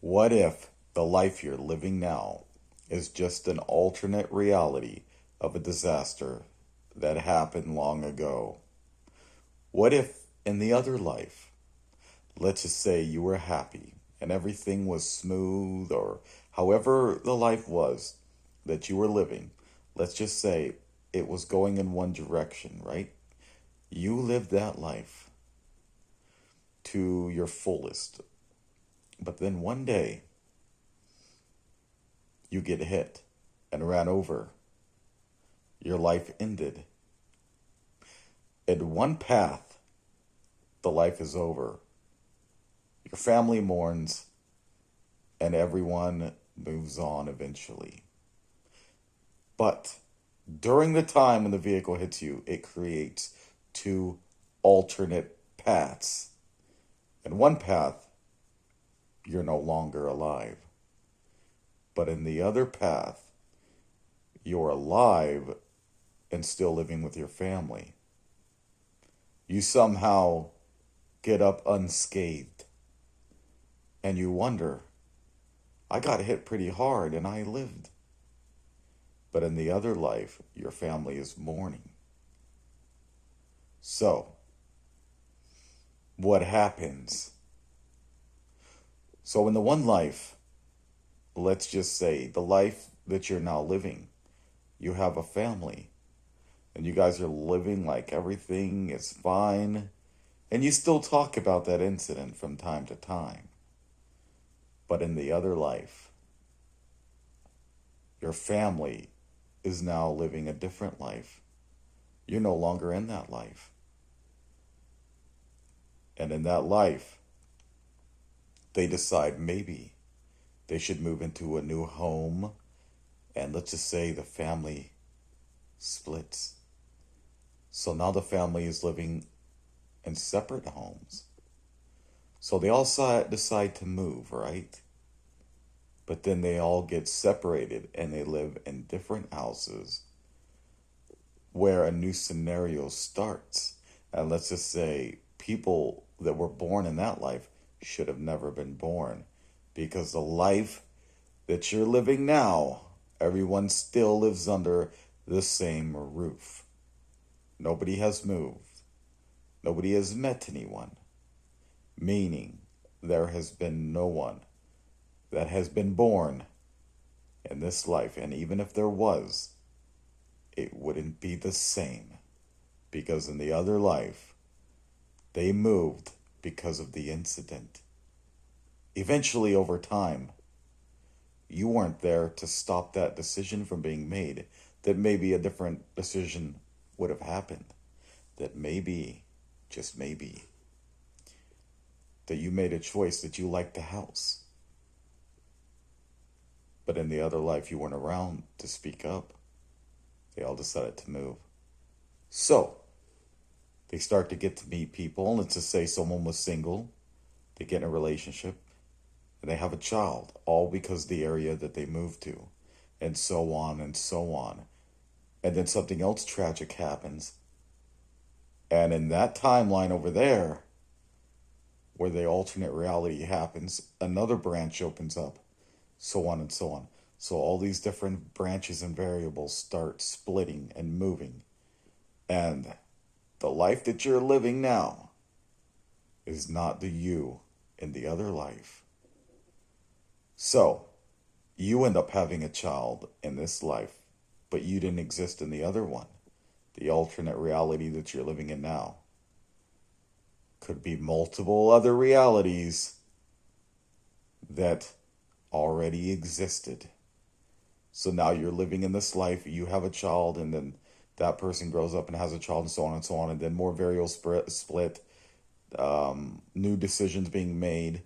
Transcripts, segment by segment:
What if the life you're living now is just an alternate reality of a disaster that happened long ago? What if in the other life, let's just say you were happy and everything was smooth, or however the life was that you were living, let's just say it was going in one direction, right? You lived that life to your fullest. But then one day you get hit and ran over. Your life ended. In one path, the life is over. Your family mourns and everyone moves on eventually. But during the time when the vehicle hits you, it creates two alternate paths. In one path, you're no longer alive. But in the other path, you're alive and still living with your family. You somehow get up unscathed. And you wonder, I got hit pretty hard and I lived. But in the other life, your family is mourning. So, what happens? So in the one life, let's just say the life that you're now living, you have a family and you guys are living like everything is fine, and you still talk about that incident from time to time. But in the other life, your family is now living a different life. You're no longer in that life. And in that life, they decide maybe they should move into a new home, and let's just say the family splits. So now the family is living in separate homes. So they all decide to move, right? But then they all get separated and they live in different houses where a new scenario starts. And let's just say people that were born in that life should have never been born, because the life that you're living now, everyone still lives under the same roof. Nobody has moved. Nobody has met anyone, meaning there has been no one that has been born in this life. And even if there was, it wouldn't be the same, because in the other life, they moved because of the incident. Eventually, over time, you weren't there to stop that decision from being made, that maybe a different decision would have happened, that maybe, just maybe, that you made a choice that you liked the house. But in the other life, you weren't around to speak up. They all decided to move. So, they start to get to meet people. Let's just say someone was single. They get in a relationship. And they have a child, all because of the area that they moved to. And so on and so on. And then something else tragic happens. And in that timeline over there, where the alternate reality happens, another branch opens up, so on and so on. So all these different branches and variables start splitting and moving. And the life that you're living now is not the you in the other life. So you end up having a child in this life, but you didn't exist in the other one. The alternate reality that you're living in now could be multiple other realities that already existed. So now you're living in this life, you have a child, and then that person grows up and has a child, and so on and so on, and then more variables split, new decisions being made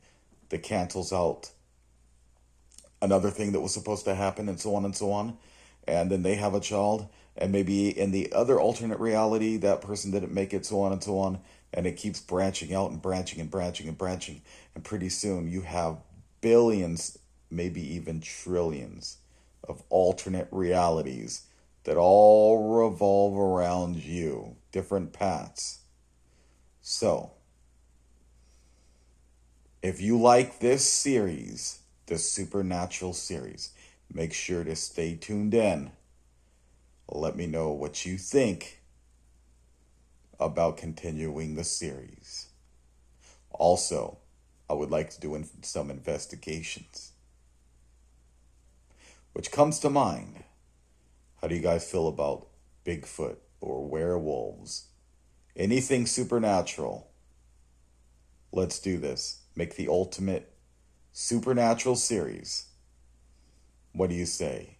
that cancels out another thing that was supposed to happen, and so on and so on. And then they have a child, and maybe in the other alternate reality, that person didn't make it, so on and so on. And it keeps branching out and branching and branching and branching. And pretty soon you have billions, maybe even trillions of alternate realities that all revolve around you, different paths. So, if you like this series, the Supernatural series. Make sure to stay tuned in. Let me know what you think about continuing the series. Also, I would like to do some investigations. Which comes to mind, how do you guys feel about Bigfoot or werewolves? Anything supernatural? Let's do this. Make the ultimate supernatural series. What do you say?